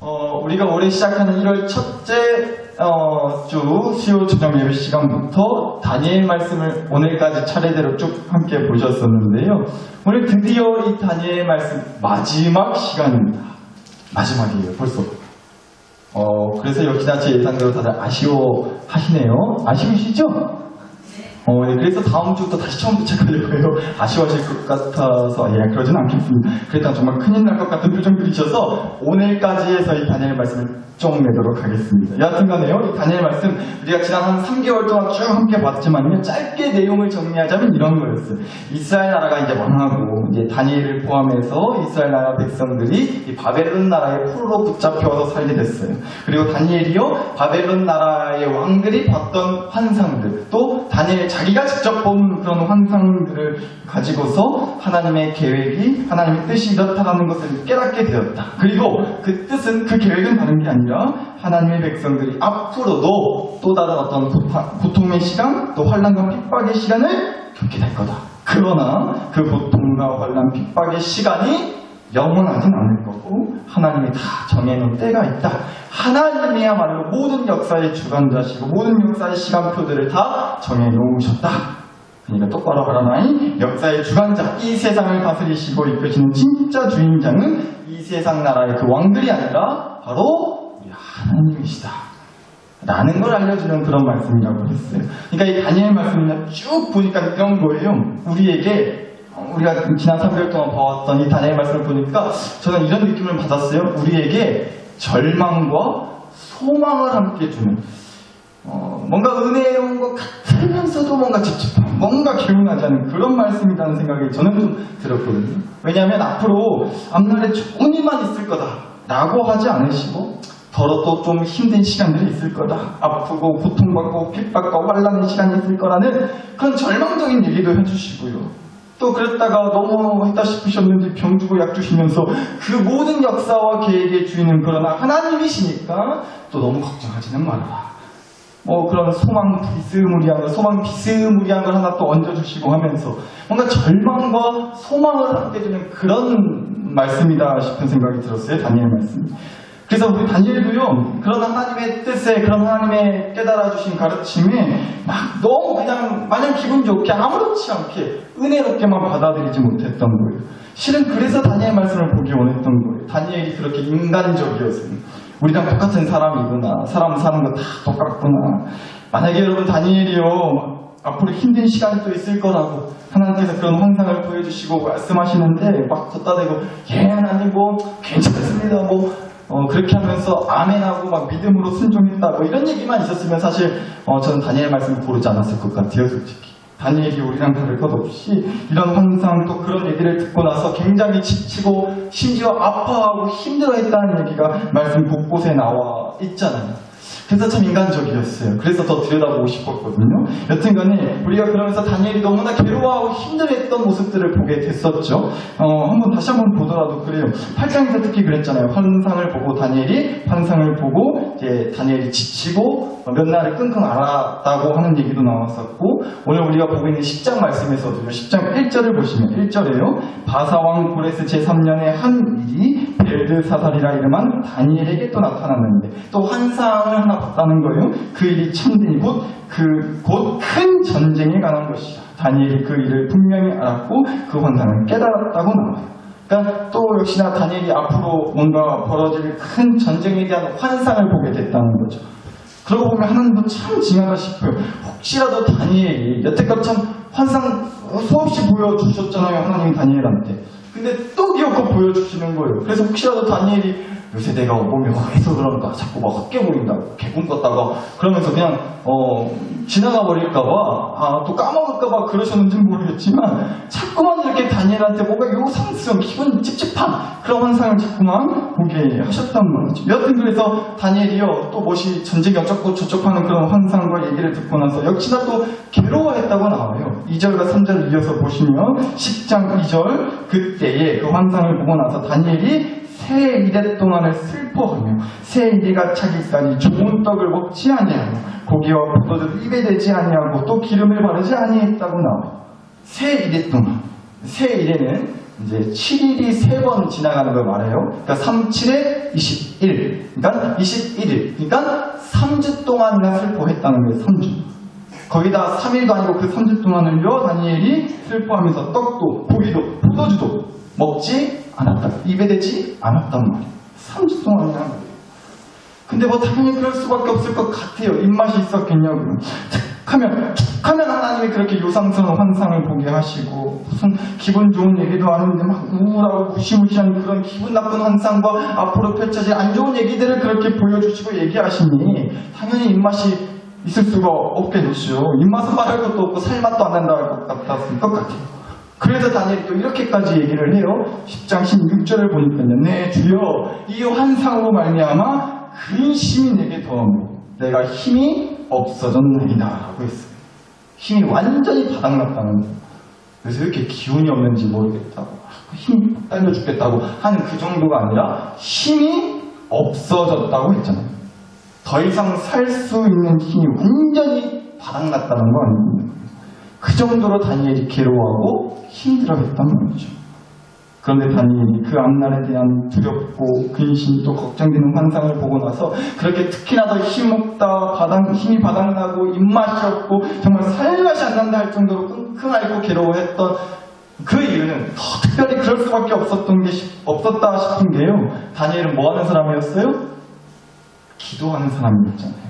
우리가 올해 시작하는 1월 첫째 주 수요 저녁 예배 시간부터 다니엘 말씀을 오늘까지 차례대로 쭉 함께 보셨었는데요. 오늘 드디어 이 다니엘 말씀 마지막 시간입니다. 마지막이에요, 벌써. 그래서 역시나 제 예상대로 다들 아쉬워하시네요. 아쉬우시죠? 네, 그래서 다음 주부터 다시 처음부터 시작하려고요. 아쉬워하실 것 같아서, 그러진 않겠습니다. 그랬다가 정말 큰일 날 것 같은 표정 들이셔서 오늘까지 해서 이 다니엘 말씀을 좀 내도록 하겠습니다. 여하튼간에요, 이 다니엘 말씀 우리가 지난 한 3개월 동안 쭉 함께 봤지만요, 짧게 내용을 정리하자면 이런 거였어요. 이스라엘 나라가 이제 망하고, 이제 다니엘을 포함해서 이스라엘 나라 백성들이 이 바벨론 나라의 포로로 붙잡혀서 살게 됐어요. 그리고 다니엘이요, 바벨론 나라의 왕들이 봤던 환상들, 또 다니엘 자기가 직접 본 그런 환상들을 가지고서 하나님의 계획이, 하나님의 뜻이 이렇다라는 것을 깨닫게 되었다. 그리고 그 뜻은, 그 계획은 다른 게 아니라 하나님의 백성들이 앞으로도 또 다른 어떤 고통의 시간, 또 환난과 핍박의 시간을 겪게 될 거다. 그러나 그 고통과 환난, 핍박의 시간이 영원하진 않을 거고 하나님이 다 정해놓은 때가 있다. 하나님이야말로 모든 역사의 주관자시고 모든 역사의 시간표들을 다 정해놓으셨다. 그러니까 똑바로 하라나이, 역사의 주관자, 이 세상을 다스리시고 이끄시는 진짜 주인장은 이 세상 나라의 그 왕들이 아니라 바로 우리 하나님이시다 라는 걸 알려주는 그런 말씀이라고 했어요. 그러니까 이 다니엘 말씀을 쭉 보니까 이런 거예요. 우리가 지난 3개월 동안 봐왔던 이 다니엘 말씀을 보니까 저는 이런 느낌을 받았어요. 우리에게 절망과 소망을 함께 주는, 뭔가 은혜로운 것 같으면서도 뭔가 찝찝한, 뭔가 개운하지 않은 그런 말씀이라는 생각이 저는 좀 들었거든요. 왜냐하면 앞날에 좋은 일만 있을 거다 라고 하지 않으시고, 더러 좀 힘든 시간들이 있을 거다, 아프고 고통받고 핍박과 환난의 시간이 있을 거라는 그런 절망적인 얘기도 해주시고요. 또 그랬다가 너무 했다 싶으셨는지 병 주고 약 주시면서 그 모든 역사와 계획의 주인은 그러나 하나님이시니까 또 너무 걱정하지는 말아라. 그런 소망 비스무리한 걸 하나 또 얹어주시고 하면서 뭔가 절망과 소망을 함께 주는 그런 말씀이다 싶은 생각이 들었어요, 다니엘 말씀이. 그래서 우리 다니엘도요, 그런 하나님의 뜻에, 그런 하나님의 깨달아주신 가르침에 너무 그냥 마냥 기분 좋게 아무렇지 않게 은혜롭게만 받아들이지 못했던 거예요. 실은 그래서 다니엘 말씀을 보기 원했던 거예요. 다니엘이 그렇게 인간적이었어요. 우리랑 똑같은 사람이구나, 사람 사는 거 다 똑같구나. 만약에 여러분 다니엘이요, 앞으로 힘든 시간이 또 있을 거라고 하나님께서 그런 환상을 보여주시고 말씀하시는데 막 걷다 대고 하나님 괜찮습니다 그렇게 하면서 아멘하고 막 믿음으로 순종했다 이런 얘기만 있었으면 사실 저는 다니엘 말씀을 고르지 않았을 것 같아요, 솔직히. 다니엘이 우리랑 다를 것 없이 이런 환상, 또 그런 얘기를 듣고 나서 굉장히 지치고 심지어 아파하고 힘들어했다는 얘기가 말씀 곳곳에 나와 있잖아요. 그래서 참 인간적이었어요. 그래서 더 들여다보고 싶었거든요. 여튼간에 우리가 그러면서 다니엘이 너무나 괴로워하고 힘들어했던 모습들을 보게 됐었죠. 다시 한번 보더라도 그래요. 8장에서 특히 그랬잖아요. 환상을 보고 이제 다니엘이 지치고 몇 날을 끙끙 앓았다고 하는 얘기도 나왔었고, 오늘 우리가 보고 있는 10장 말씀에서도요, 10장 1절을 보시면 1절에요. 바사왕 고레스 제3년에 한 일이 벨드사살이라 이름한 다니엘에게 또 나타났는데, 또 환상을 하나 봤다는 거예요. 그 일이 참되니 곧 큰 전쟁에 관한 것이다. 다니엘이 그 일을 분명히 알았고 그 환상을 깨달았다고 나와요. 그러니까 또 역시나 다니엘이 앞으로 뭔가 벌어질 큰 전쟁에 대한 환상을 보게 됐다는 거죠. 그러고 보면 하나님도 참 징하다 싶어요. 혹시라도 다니엘이 여태껏 참 환상 수없이 보여주셨잖아요, 하나님이 다니엘한테. 근데 또 기어코 보여주시는 거예요. 그래서 혹시라도 다니엘이 요새 내가 몸이 허해서 그런가, 자꾸 막 헛게 보인다고, 개꿈 꿨다가 그러면서 그냥 지나가 버릴까봐, 또 까먹을까봐 그러셨는지는 모르겠지만 자꾸만 이렇게 다니엘한테 뭔가 요상스러운 기분 찝찝한 그런 환상을 자꾸만 보게 하셨단 말이죠. 여튼 그래서 다니엘이요, 또 뭐시 전쟁이 어쩌고 저쩌고 하는 그런 환상과 얘기를 듣고 나서 역시나 또 괴로워했다고 나와요. 2절과 3절 이어서 보시면 10장 2절, 그때에 그 환상을 보고 나서 다니엘이 새 이래 동안을 슬퍼하며 새 이래가 차기까지 좋은 떡을 먹지 아니하고 고기와 포도주를 입에 대지 아니하고 또 기름을 바르지 아니했다고 나와요. 새 이래 동안, 새 이래는 이제 7일이 3번 지나가는 걸 말해요. 그러니까 3, 7에 21. 그러니까 21일. 그러니까 3주 동안이나 슬퍼했다는 거예요. 3주. 거기다 3일도 아니고 그 3주 동안을요, 다니엘이 슬퍼하면서 떡도, 고기도, 포도주도 먹지 않았다. 입에 대지 않았단 말이에요. 3주 동안이나 말이에요. 근데 뭐 당연히 그럴 수밖에 없을 것 같아요. 입맛이 있었겠냐고요. 툭하면 하나님이 그렇게 요상스러운 환상을 보게 하시고, 무슨 기분 좋은 얘기도 아닌데 막 우울하고 무시무시한 그런 기분 나쁜 환상과 앞으로 펼쳐질 안 좋은 얘기들을 그렇게 보여주시고 얘기하시니 당연히 입맛이 있을 수가 없게 되죠. 입맛은 말할 것도 없고 살맛도 안 난다 할 것 같았을 것 같아요. 그래서 다니엘이 또 이렇게까지 얘기를 해요. 10장 16절을 보니까요. 네 주여, 이 환상으로 말미암아 근심이 내게 더하므로 내가 힘이 없어졌나이다 라고 했어요. 힘이 완전히 바닥났다는 거예요. 그래서 이렇게 기운이 없는지 모르겠다고, 힘이 딸려 죽겠다고 하는 그 정도가 아니라 힘이 없어졌다고 했잖아요. 더 이상 살 수 있는 힘이 완전히 바닥났다는 거 아닙니까? 그 정도로 다니엘이 괴로워하고 힘들어했단 말이죠. 그런데 다니엘이 그 앞날에 대한 두렵고 근심 또 걱정되는 환상을 보고 나서 그렇게 특히나 더 힘없다, 힘이 바닥나고 입맛이 없고 정말 살맛이 안 난다 할 정도로 끙끙 앓고 괴로워했던 그 이유는 더 특별히 그럴 수밖에 없었다 싶은 게요. 다니엘은 뭐 하는 사람이었어요? 기도하는 사람이었잖아요.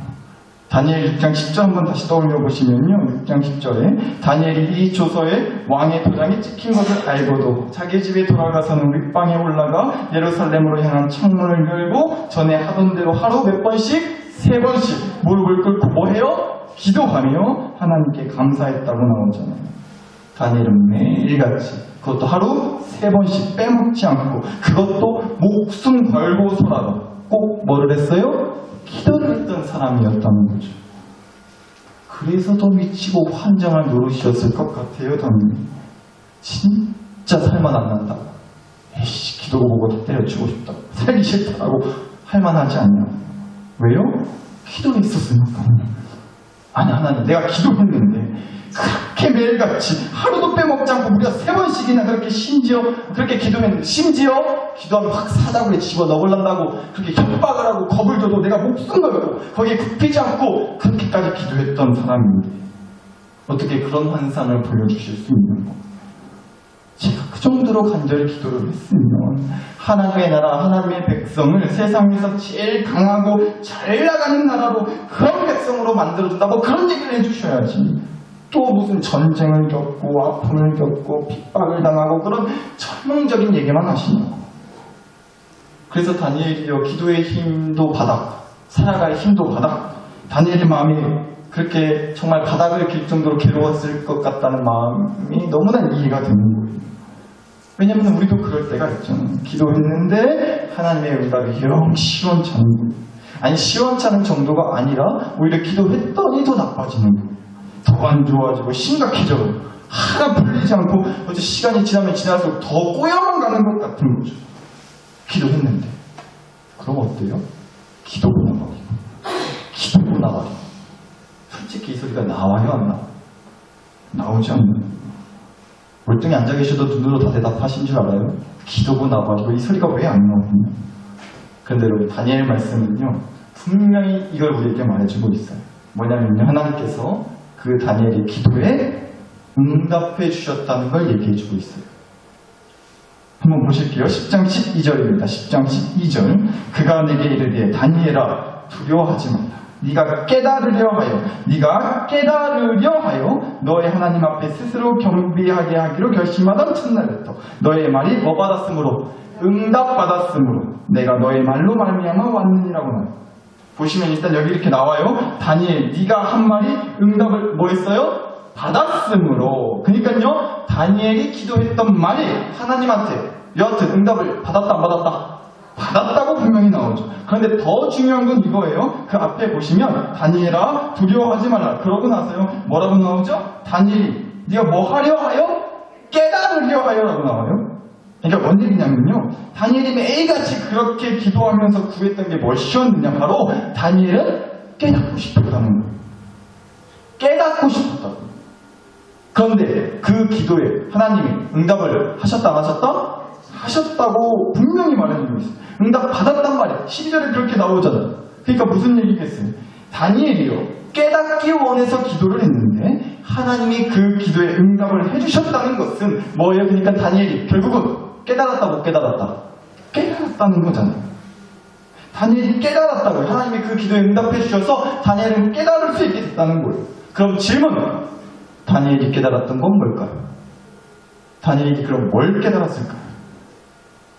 다니엘 6장 10절 한번 다시 떠올려 보시면요. 6장 10절에 다니엘이 이 조서에 왕의 도장이 찍힌 것을 알고도 자기 집에 돌아가서는 윗방에 올라가 예루살렘으로 향한 창문을 열고 전에 하던 대로 하루 몇 번씩 3번씩 무릎을 꿇고 뭐해요? 기도하며 하나님께 감사했다고 나오잖아요. 다니엘은 매일같이 그것도 하루 3번씩 빼먹지 않고 그것도 목숨 걸고서라도 꼭 뭐를 했어요? 기도를 했던 사람이었다는 거죠. 그래서 더 미치고 환장할 노릇이었을 것 같아요. 저는 진짜 살만 안 난다. 에이씨, 기도 보고 다 때려치고 싶다. 살기 싫다라고 할 만하지 않냐. 왜요? 기도를 했었으니까. 아니 하나님, 내가 기도했는데 그렇게 매일같이 하루도 빼먹지 않고 무려 3번씩이나 그렇게 그렇게 기도했는데 심지어 기도하면 확 사다구에 집어넣으려고 그렇게 협박을 하고 겁을 줘도 내가 목숨 걸고 거기에 굽히지 않고 그렇게까지 기도했던 사람인데 어떻게 그런 환상을 보여주실 수 있는 거? 제가 그 정도로 간절히 기도를 했으면 하나님의 나라, 하나님의 백성을 세상에서 제일 강하고 잘 나가는 나라로 그런 백성으로 만들어준다 뭐 그런 얘기를 해주셔야지. 또 무슨 전쟁을 겪고 아픔을 겪고 핍박을 당하고 그런 절망적인 얘기만 하시냐고. 그래서 다니엘이요, 기도의 힘도 바닥, 살아갈 힘도 바닥, 다니엘의 마음이 그렇게 정말 바닥을 길 정도로 괴로웠을 것 같다는 마음이 너무나 이해가 되는 거예요. 왜냐면 우리도 그럴 때가 있잖아요. 기도했는데 하나님의 응답이 영 시원찮은 거예요. 아니 시원찮은 정도가 아니라 오히려 기도했더니 더 나빠지는 거예요. 더 안 좋아지고 심각해져. 하나 풀리지 않고 어째 시간이 지나면 지날수록 더 꼬여만 가는 것 같은 거죠. 기도했는데 그럼 어때요? 기도보나 말이고 기도보나 말이고 솔직히 이 소리가 나와요 안 나와요? 나오지 않나요? 멀뚱히 앉아 계셔도 눈으로 다 대답하신 줄 알아요? 기도보나 말이고 이 소리가 왜 안 나오냐? 그런데 여러분 다니엘 말씀은요 분명히 이걸 우리에게 말해주고 있어요. 뭐냐면요 하나님께서 그 다니엘의 기도에 응답해 주셨다는 걸 얘기해주고 있어요. 한번 보실게요. 10장 12절입니다. 10장 12절 그가 내게 이르되 다니엘아 두려워하지 말라. 네가 깨달으려 하여 너의 하나님 앞에 스스로 겸비하게 하기로 결심하던 첫날부터 너의 말이 뭐 받았으므로 응답받았으므로 내가 너의 말로 말미암아 왔느니라고 나와요. 보시면 일단 여기 이렇게 나와요. 다니엘 네가 한 말이 응답을 뭐 했어요? 받았으므로. 그러니까요 다니엘이 기도했던 말이 하나님한테 여하튼 응답을 받았다 안 받았다? 받았다고 분명히 나오죠. 그런데 더 중요한 건 이거예요. 그 앞에 보시면 다니엘아 두려워하지 말라. 그러고 나서요 뭐라고 나오죠? 다니엘이 네가 뭐 하려 하여? 깨달으려 하여 라고 나와요. 그러니까 뭔 얘기냐면요 다니엘이 매일같이 그렇게 기도하면서 구했던 게 무엇이었느냐 바로 다니엘은 깨닫고 싶었다는 거예요. 깨닫고 싶었다고. 그런데 그 기도에 하나님이 응답을 하셨다 안 하셨다? 하셨다고 분명히 말해주고 있어요. 응답 받았단 말이에요. 12절에 그렇게 나오잖아요. 그러니까 무슨 얘기겠어요? 다니엘이요, 깨닫기 원해서 기도를 했는데 하나님이 그 기도에 응답을 해주셨다는 것은 뭐예요? 그러니까 다니엘이 결국은 깨달았다 못 깨달았다? 깨달았다는 거잖아요. 다니엘이 깨달았다고요. 하나님이 그 기도에 응답해 주셔서 다니엘은 깨달을 수 있게 됐다는 거예요. 그럼 질문, 다니엘이 깨달았던 건 뭘까요? 다니엘이 그럼 뭘 깨달았을까요?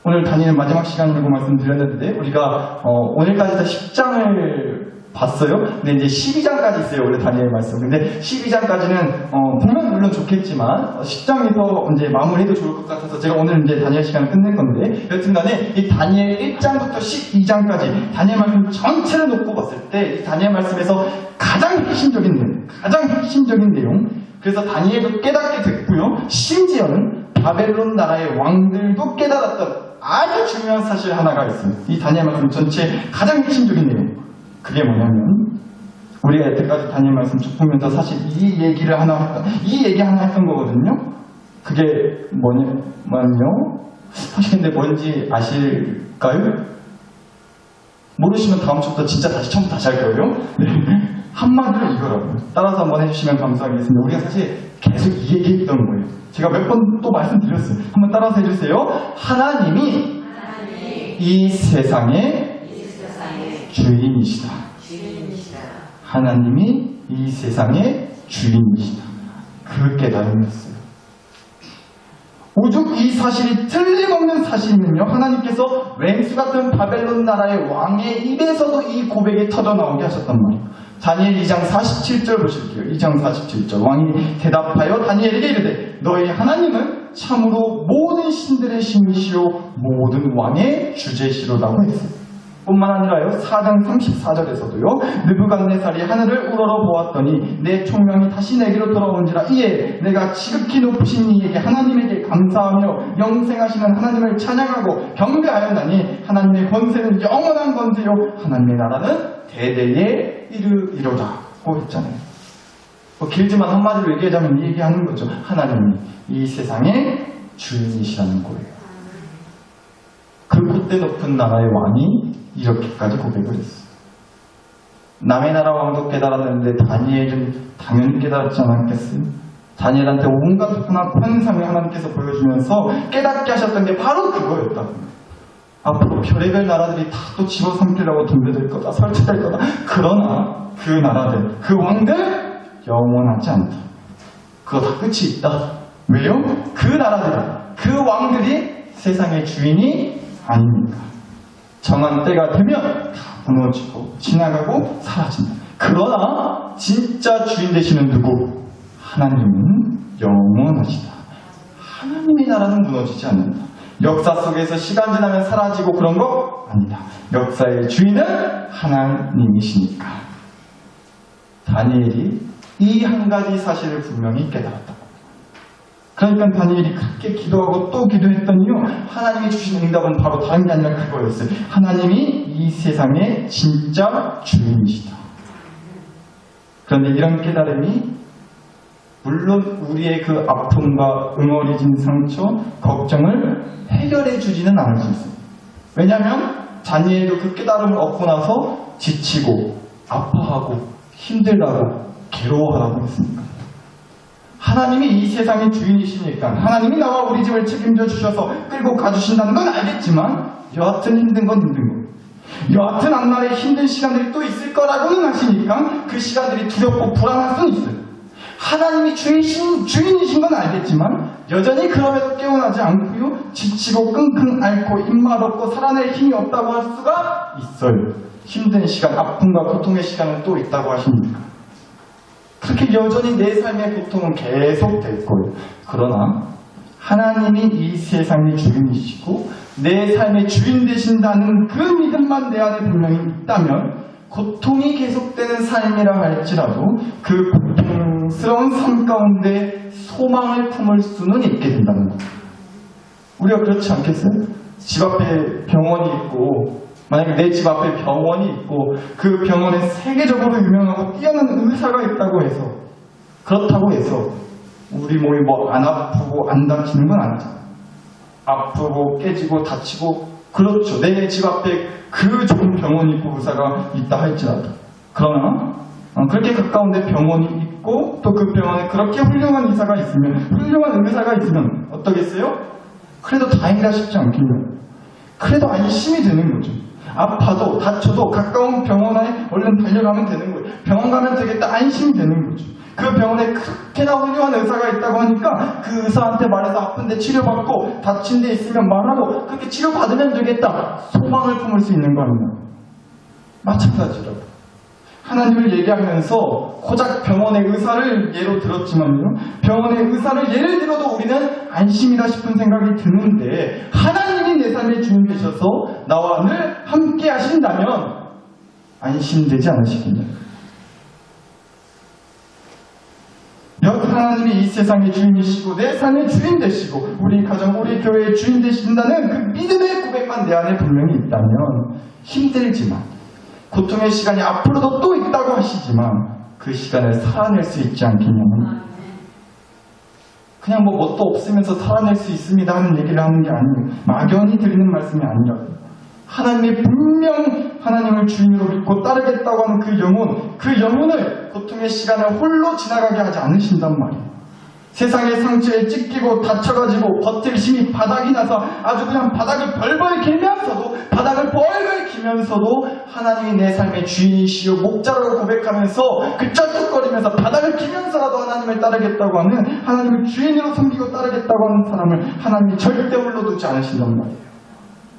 오늘 다니엘 마지막 시간이라고 말씀드렸는데 우리가 오늘까지 다 10장을 봤어요. 근데 이제 12장까지 있어요. 원래 다니엘 말씀. 근데 12장까지는 보면 물론 좋겠지만 10장에서 이제 마무리해도 좋을 것 같아서 제가 오늘 이제 다니엘 시간을 끝낼 건데, 여튼간에 이 다니엘 1장부터 12장까지 다니엘 말씀 전체를 놓고 봤을 때 이 다니엘 말씀에서 가장 핵심적인 내용. 그래서 다니엘도 깨닫게 됐고요. 심지어는 바벨론 나라의 왕들도 깨달았던 아주 중요한 사실 하나가 있어요. 이 다니엘 말씀 전체 가장 핵심적인 내용. 그게 뭐냐면 우리가 여태까지 다니엘 말씀 쭉 보면서 사실 이 얘기 하나 했던 거거든요. 그게 뭐냐면요. 사실 근데 뭔지 아실까요? 모르시면 다음 주부터 진짜 처음부터 다시 할 거예요. 네. 한마디로 이거라고요. 따라서 한번 해주시면 감사하겠습니다. 우리가 사실 계속 이 얘기했던 거예요. 제가 몇 번 또 말씀드렸어요. 한번 따라서 해주세요. 하나님이 이 세상의 주인이시다. 하나님이 이 세상의 주인이시다. 그 깨달음이었어요. 오죽 이 사실이 틀림없는 사실이면요, 하나님께서 왼수 같은 바벨론 나라의 왕의 입에서도 이 고백이 터져나오게 하셨단 말이에요. 다니엘 2장 47절 보실게요. 2장 47절. 왕이 대답하여 다니엘에게 이르되 너희 하나님은 참으로 모든 신들의 신이시요 모든 왕의 주제시로라고 했어요. 뿐만 아니라요, 4장 34절에서도요, 느부갓네살이 하늘을 우러러 보았더니 내 총명이 다시 내게로 돌아온지라. 이에 내가 지극히 높으신 이에게 하나님에게 감사하며 영생하시는 하나님을 찬양하고 경배하였나니 하나님의 권세는 영원한 권세요 하나님의 나라는 대대에 이르리로다고 했잖아요. 길지만 한마디로 얘기하자면 이 얘기하는 거죠. 하나님이 이 세상의 주인이시라는 거예요. 그 콧대 높은 나라의 왕이 이렇게까지 고백을 했어요. 남의 나라 왕도 깨달았는데 다니엘은 당연히 깨달았지 않았겠어요? 다니엘한테 온갖 환상을 하나님께서 보여주면서 깨닫게 하셨던 게 바로 그거였다고요. 앞으로 별의별 나라들이 다 또 집어삼키려고 덤벼들 거다, 설치될 거다. 그러나 그 나라들, 그 왕들 영원하지 않다. 그거 다 끝이 있다. 왜요? 그 나라들, 그 왕들이 세상의 주인이 아닙니까? 정한 때가 되면 다 무너지고 지나가고 사라진다. 그러나 진짜 주인 되시는 누구? 하나님은 영원하시다. 하나님의 나라는 무너지지 않는다. 역사 속에서 시간 지나면 사라지고 그런 거 아니다. 역사의 주인은 하나님이시니까. 다니엘이 이 한 가지 사실을 분명히 깨달았다. 그러니까 다니엘이 그렇게 기도하고 또 기도했더니요, 하나님이 주신 응답은 바로 다른 게 아니라 그거였어요. 하나님이 이 세상의 진짜 주인이시다. 그런데 이런 깨달음이 물론 우리의 그 아픔과 응어리진 상처, 걱정을 해결해 주지는 않을 수 있어요. 왜냐하면 다니엘도 그 깨달음을 얻고 나서 지치고 아파하고 힘들다고 괴로워하라고 했으니까. 하나님이 이 세상의 주인이시니까 하나님이 나와 우리 집을 책임져 주셔서 끌고 가주신다는 건 알겠지만 여하튼 힘든 건 힘든 거예요. 여하튼 앞날에 힘든 시간들이 또 있을 거라고는 하시니까 그 시간들이 두렵고 불안할 수는 있어요. 하나님이 주인이신 건 알겠지만 여전히 그럼에도 깨어나지 않고요, 지치고 끙끙 앓고 입맛 없고 살아낼 힘이 없다고 할 수가 있어요. 힘든 시간, 아픔과 고통의 시간은 또 있다고 하십니까? 그렇게 여전히 내 삶의 고통은 계속될 거예요. 그러나 하나님이 이 세상의 주인이시고 내 삶의 주인 되신다는 그 믿음만 내 안에 분명히 있다면 고통이 계속되는 삶이라 할지라도 그 고통스러운 삶 가운데 소망을 품을 수는 있게 된다는 거예요. 우리가 그렇지 않겠어요? 집 앞에 병원이 있고, 만약에 내 집 앞에 병원이 있고 그 병원에 세계적으로 유명하고 뛰어난 의사가 있다고 해서, 그렇다고 해서 우리 몸이 뭐 안 아프고 안 다치는 건 아니잖아. 아프고 깨지고 다치고, 그렇죠. 내 집 앞에 그 좋은 병원이 있고 의사가 있다 할지라도. 그러나 그렇게 가까운데 병원이 있고 또 그 병원에 그렇게 훌륭한 의사가 있으면, 훌륭한 의사가 있으면 어떠겠어요? 그래도 다행이다 싶지 않겠냐고. 그래도 안심이 되는 거죠. 아파도 다쳐도 가까운 병원에 얼른 달려가면 되는 거예요. 병원 가면 되겠다, 안심이 되는 거죠. 그 병원에 그렇게나 훌륭한 의사가 있다고 하니까 그 의사한테 말해서 아픈데 치료받고 다친 데 있으면 말하고 그렇게 치료받으면 되겠다, 소망을 품을 수 있는 거 아니냐. 마찬가지로 하나님을 얘기하면서 고작 병원의 의사를 예로 들었지만요, 병원의 의사를 예를 들어도 우리는 안심이다 싶은 생각이 드는데, 하나님이 내 삶의 주인 되셔서 나와 늘 함께 하신다면 안심되지 않으시겠냐요. 여튼 하나님이 이 세상의 주인이시고 내 삶의 주인 되시고 우리 가정, 우리 교회의 주인 되신다는 그 믿음의 고백만 내 안에 분명히 있다면, 힘들지만 고통의 시간이 앞으로도 또 있다고 하시지만 그 시간을 살아낼 수 있지 않겠냐면, 그냥 뭐 뭣도 없으면서 살아낼 수 있습니다 하는 얘기를 하는 게 아니에요. 막연히 드리는 말씀이 아니라요. 하나님이 분명 하나님을 주인으로 믿고 따르겠다고 하는 그 영혼을 고통의 시간을 홀로 지나가게 하지 않으신단 말이에요. 세상의 상처에 찢기고 다쳐가지고 버틸 힘이 바닥이 나서 아주 그냥 바닥을 벌벌 기면서도, 바닥을 벌벌 기면서도 하나님이 내 삶의 주인이시요 목자라고 고백하면서 그 쩔뚝거리면서 바닥을 기면서라도 하나님을 따르겠다고 하는, 하나님을 주인으로 섬기고 따르겠다고 하는 사람을 하나님이 절대 홀로두지 않으신단 말이에요.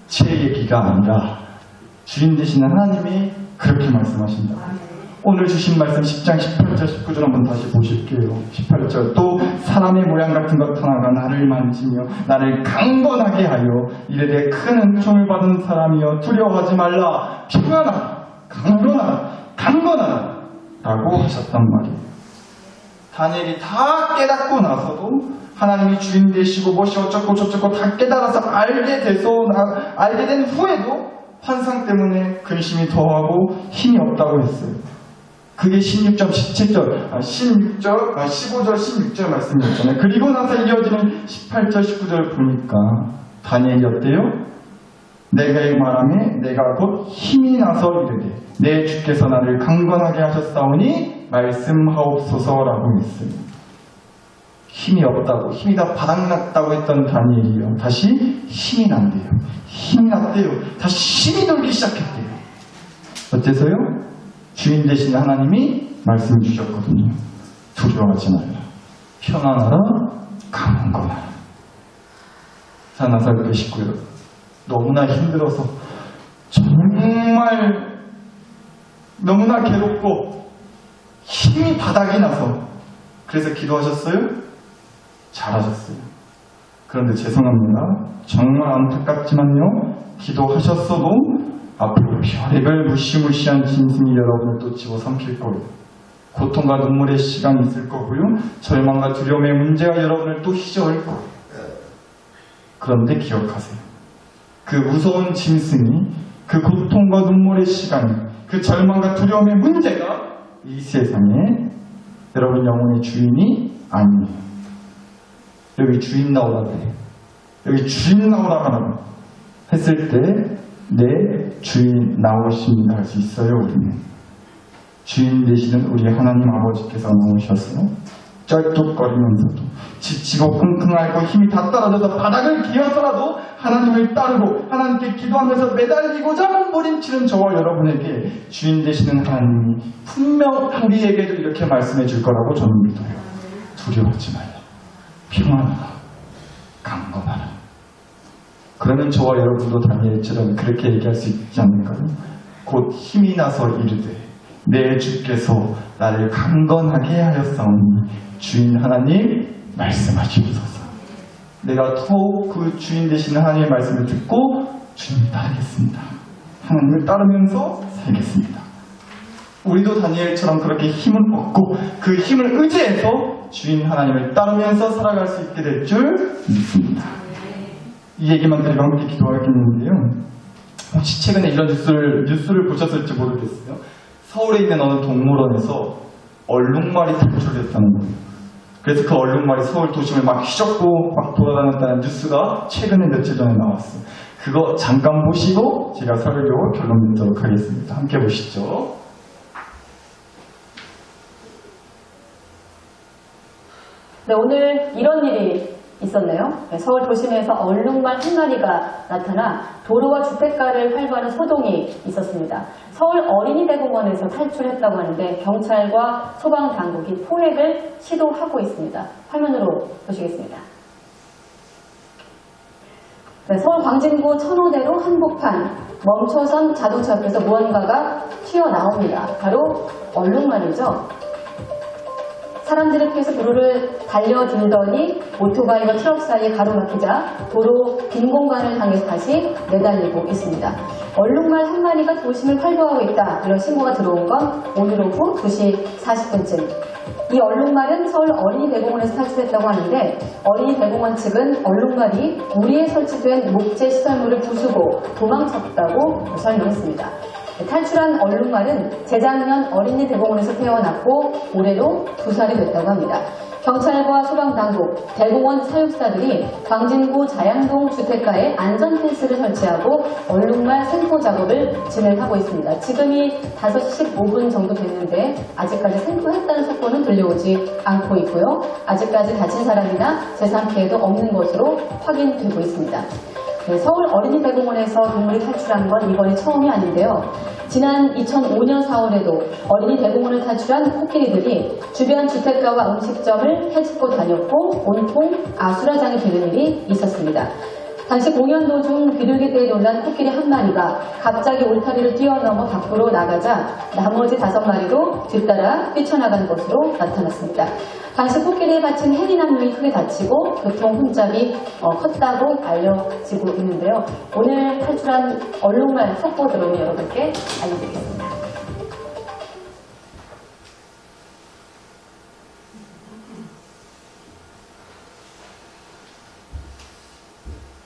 제 얘기가 아니라 주인 되시는 하나님이 그렇게 말씀하신다. 오늘 주신 말씀 10장 18절 19절 한번 다시 보실게요. 18절, 또 사람의 모양 같은 것 하나가 나를 만지며 나를 강건하게 하여 이르되 큰 은총을 받은 사람이여 두려워하지 말라, 평안하라, 강건하라 라고 하셨단 말이에요. 다니엘이 다 깨닫고 나서도 하나님이 주인 되시고 무엇이 어쩌고 저쩌고 다 깨달아서 알게 된 후에도 환상 때문에 근심이 더하고 힘이 없다고 했어요. 그게 16절, 17절, 15절, 16절 말씀이었잖아요. 그리고 나서 이어지는 18절, 19절을 보니까 다니엘이 어때요? 내가 말하며 내가 곧 힘이 나서 이르되 내 주께서 나를 강건하게 하셨사오니 말씀하옵소서라고 했어요. 힘이 없다고, 힘이 다 바닥났다고 했던 다니엘이요, 다시 힘이 난대요. 힘이 났대요. 다시 힘이 돌기 시작했대요. 어째서요? 주인 되신 하나님이 말씀 주셨거든요. 두려워하지 말라, 평안하라, 강건하라. 사나사교회 식구 여러분, 너무나 힘들어서 정말 너무나 괴롭고 힘이 바닥이 나서 그래서 기도하셨어요? 잘하셨어요. 그런데 죄송합니다. 정말 안타깝지만요, 기도하셨어도 앞으로 별의별 무시무시한 짐승이 여러분을 또 집어삼킬 거예요. 고통과 눈물의 시간이 있을 거고요, 절망과 두려움의 문제가 여러분을 또 휘저을 거예요. 그런데 기억하세요. 그 무서운 짐승이, 그 고통과 눈물의 시간, 그 절망과 두려움의 문제가 이 세상에 여러분 영혼의 주인이 아니에요. 여기 주인 나오라 그래요. 여기 주인 나오라 하라고 했을 때 내 주인 나오십니다 할 수 있어요. 우리는 주인 되시는 우리 하나님 아버지께서 나오셔서 쩔뚝거리면서도 지치고 끙끙 앓고 힘이 다 떨어져서 바닥을 기어서라도 하나님을 따르고 하나님께 기도하면서 매달리고자 몸부림치는 저와 여러분에게 주인 되시는 하나님이 분명 우리에게도 이렇게 말씀해 줄 거라고 저는 믿어요. 두려워하지 말라, 평안하라, 강건하라. 그러면 저와 여러분도 다니엘처럼 그렇게 얘기할 수 있지 않는가요? 곧 힘이 나서 이르되 내 주께서 나를 강건하게 하였사오니 주인 하나님 말씀하시옵소서. 내가 더욱 그 주인 되시는 하나님의 말씀을 듣고 주님 따르겠습니다. 하나님을 따르면서 살겠습니다. 우리도 다니엘처럼 그렇게 힘을 얻고 그 힘을 의지해서 주인 하나님을 따르면서 살아갈 수 있게 될 줄 믿습니다. 이 얘기만 드리고 함께 기도하겠는데요. 혹시 최근에 이런 뉴스를 보셨을지 모르겠어요. 서울에 있는 어느 동물원에서 얼룩말이 탈출됐다는 거예요. 그래서 그 얼룩말이 서울 도심을 막 휘젓고 막 돌아다녔다는 뉴스가 최근에 며칠 전에 나왔어요. 그거 잠깐 보시고 제가 설교 결론 내도록 하겠습니다. 함께 보시죠. 네, 오늘 이런 일이 있었네요. 네, 서울 도심에서 얼룩말 한 마리가 나타나 도로와 주택가를 활보하는 소동이 있었습니다. 서울 어린이대공원에서 탈출했다고 하는데 경찰과 소방당국이 포획을 시도하고 있습니다. 화면으로 보시겠습니다. 네, 서울 광진구 천호대로 한복판 멈춰선 자동차 앞에서 무언가가 튀어나옵니다. 바로 얼룩말이죠. 사람들을 피해서 도로를 달려들더니 오토바이와 트럭 사이에 가로막히자 도로 빈 공간을 향해서 다시 내달리고 있습니다. 얼룩말 한 마리가 도심을 활보하고 있다. 이런 신고가 들어온 건 오늘 오후 2시 40분쯤. 이 얼룩말은 서울 어린이대공원에서 탈출했다고 하는데 어린이대공원 측은 얼룩말이 우리에 설치된 목재 시설물을 부수고 도망쳤다고 설명했습니다. 탈출한 얼룩말은 재작년 어린이대공원에서 태어났고 올해로 2살이 됐다고 합니다. 경찰과 소방당국, 대공원 사육사들이 광진구 자양동 주택가에 안전펜스를 설치하고 얼룩말 생포 작업을 진행하고 있습니다. 지금이 5시 15분 정도 됐는데 아직까지 생포했다는 속보는 들려오지 않고 있고요. 아직까지 다친 사람이나 재산 피해도 없는 것으로 확인되고 있습니다. 네, 서울 어린이대공원에서 동물이 탈출한 건 이번이 처음이 아닌데요. 지난 2005년 4월에도 어린이대공원을 탈출한 코끼리들이 주변 주택가와 음식점을 헤집고 다녔고 온통 아수라장이 되는 일이 있었습니다. 당시 공연 도중 비둘기떼에 놀란 코끼리 한 마리가 갑자기 울타리를 뛰어넘어 밖으로 나가자 나머지 5마리도 뒤따라 뛰쳐나간 것으로 나타났습니다. 당시 코끼리에 바친 혜린 한 명이 크게 다치고 교통 혼잡이 컸다고 알려지고 있는데요. 오늘 탈출한 얼룩말 속보 들어오면 여러분께 알려드리겠습니다.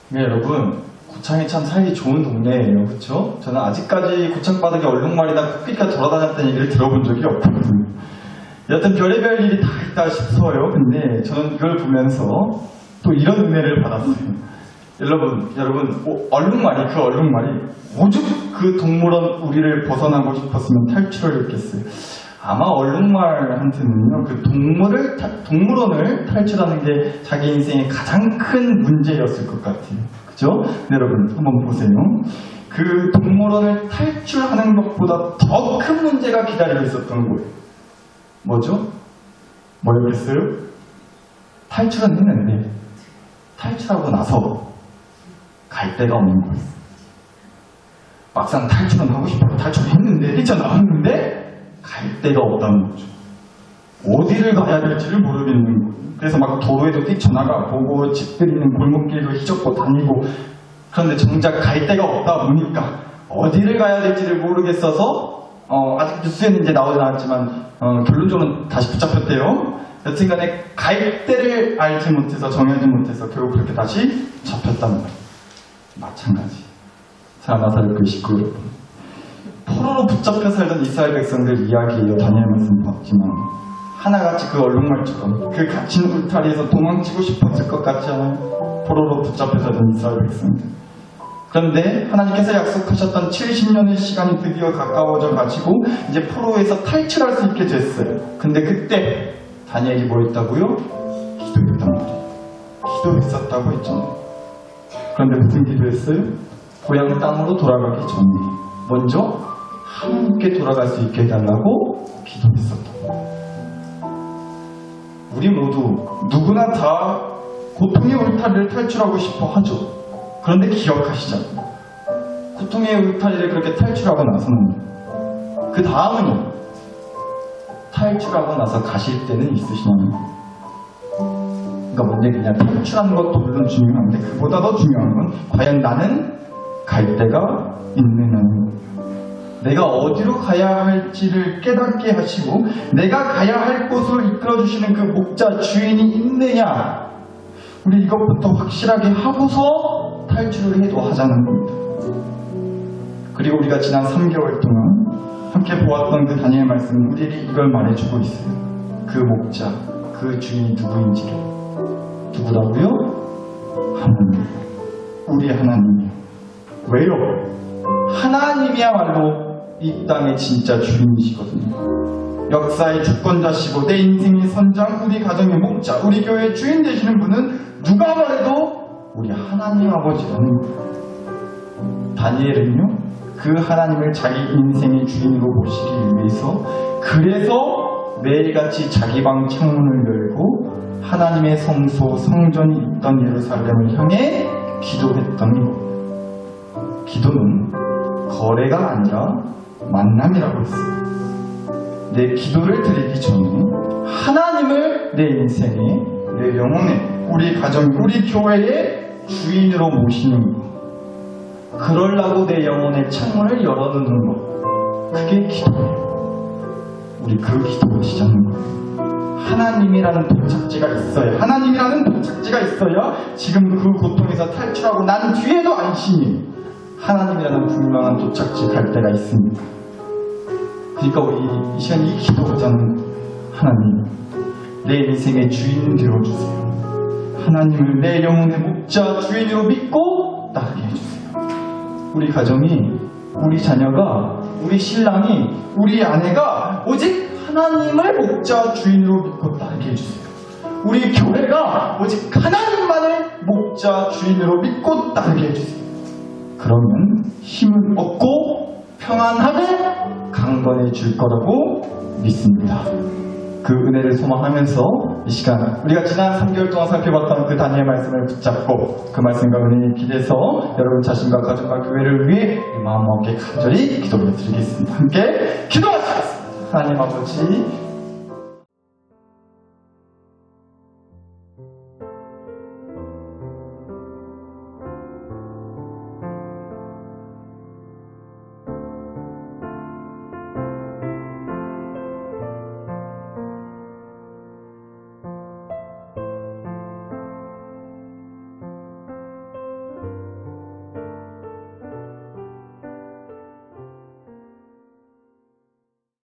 네, 여러분, 고창이 참 살기 좋은 동네예요, 그렇죠? 저는 아직까지 고창 바닥에 얼룩말이나 코끼리가 돌아다녔다는 얘기를 들어본 적이 없거든요. 여튼 별의별 일이 다 있다 싶어요. 근데 저는 이걸 보면서 또 이런 은혜를 받았어요. 여러분, 얼룩말이, 그 얼룩말이 오죽 그 동물원 우리를 벗어나고 싶었으면 탈출을 했겠어요. 아마 얼룩말한테는요, 그 동물원을 탈출하는 게 자기 인생의 가장 큰 문제였을 것 같아요. 그죠? 네, 여러분, 한번 보세요. 그 동물원을 탈출하는 것보다 더 큰 문제가 기다리고 있었던 거예요. 뭐죠? 뭐였겠어요? 탈출은 했는데, 탈출하고 나서 갈 데가 없는 거예요. 막상 탈출은 하고 싶어요. 탈출을 했는데, 뛰쳐나왔는데, 갈 데가 없다는 거죠. 어디를 가야 될지를 모르겠는 거예요. 그래서 막 도로에도 뛰쳐나가 보고 집들이 있는 골목길도 휘젓고 다니고, 그런데 정작 갈 데가 없다 보니까 어디를 가야 될지를 모르겠어서 아직 뉴스에는 이제 나오진 않았지만 결론적으로는 다시 붙잡혔대요. 여튼간에 갈 데를 알지 못해서 정하지 못해서 결국 그렇게 다시 잡혔단 말이에요. 마찬가지. 자, 나사렛 그 식구 여러분. 포로로 붙잡혀 살던 이스라엘 백성들 이야기예요. 다니엘 말씀 봤지만 하나같이 그 얼룩말처럼 그 갇힌 울타리에서 도망치고 싶었을 것 같지 않아요? 포로로 붙잡혀 살던 이스라엘 백성들. 그런데 하나님께서 약속하셨던 70년의 시간이 드디어 가까워져 가지고 이제 포로에서 탈출할 수 있게 됐어요. 근데 그때 다니엘이 뭐 했다고요? 기도했단 말이에요. 기도했었다고 했잖아요. 그런데 무슨 기도했어요? 고향 땅으로 돌아가기 전에 먼저 하나님께 돌아갈 수 있게 해달라고 기도했었다고. 우리 모두 누구나 다 고통의 울타리를 탈출하고 싶어 하죠. 그런데 기억하시죠? 고통의 울타리를 그렇게 탈출하고 나서는 그 다음은요. 탈출하고 나서 가실 때는 있으시냐는 거예요. 그러니까 뭔 얘기냐. 탈출하는 것도 물론 중요한데 그보다 더 중요한 건 과연 나는 갈 데가 있느냐는 거예요. 내가 어디로 가야 할지를 깨닫게 하시고 내가 가야 할 곳으로 이끌어주시는 그 목자 주인이 있느냐. 우리 이것부터 확실하게 하고서 탈출을 해도 하자는 겁니다. 그리고 우리가 지난 3개월 동안 함께 보았던 그 다니엘 말씀은 우리에게 이걸 말해주고 있어요. 그 목자, 그 주인이 누구인지를. 누구라고요? 하나님. 우리 하나님이요. 왜요? 하나님이야말로 이 땅의 진짜 주인이시거든요. 역사의 주권자시고 내 인생의 선장, 우리 가정의 목자, 우리 교회의 주인 되시는 분은 누가 말해도 우리 하나님 아버지라는 거예요. 다니엘은요, 그 하나님을 자기 인생의 주인으로 모시기 위해서 그래서 매일같이 자기 방 창문을 열고 하나님의 성소, 성전이 있던 예루살렘을 향해 기도했던 것. 기도는 거래가 아니라 만남이라고 했어요. 내 기도를 드리기 전에 하나님을 내 인생에, 내 영혼에, 우리 가정, 우리 교회의 주인으로 모시는 것. 그러려고 내 영혼의 창문을 열어두는 것. 그게 기도예요. 우리 그 기도를 시작하는 거예요. 하나님이라는 도착지가 있어야, 하나님이라는 도착지가 있어야 지금 그 고통에서 탈출하고 난 뒤에도 안심이에요. 하나님이라는 분명한 도착지 갈 때가 있습니다. 그러니까 우리 이 시간 이 기도하자는 거예요. 하나님, 내 인생의 주인 되어주세요. 하나님을 내 영혼의 목자, 주인으로 믿고 따르게 해주세요. 우리 가정이, 우리 자녀가, 우리 신랑이, 우리 아내가 오직 하나님을 목자, 주인으로 믿고 따르게 해주세요. 우리 교회가 오직 하나님만을 목자, 주인으로 믿고 따르게 해주세요. 그러면 힘을 얻고 평안하게 강건해질 거라고 믿습니다. 그 은혜를 소망하면서 이 시간 우리가 지난 3개월 동안 살펴봤던 그 다니엘 말씀을 붙잡고 그 말씀과 은혜에 기대서 여러분 자신과 가정과 교회를 위해 마음과 함께 간절히 기도를 드리겠습니다. 함께 기도하시겠습니다. 하나님 아버지,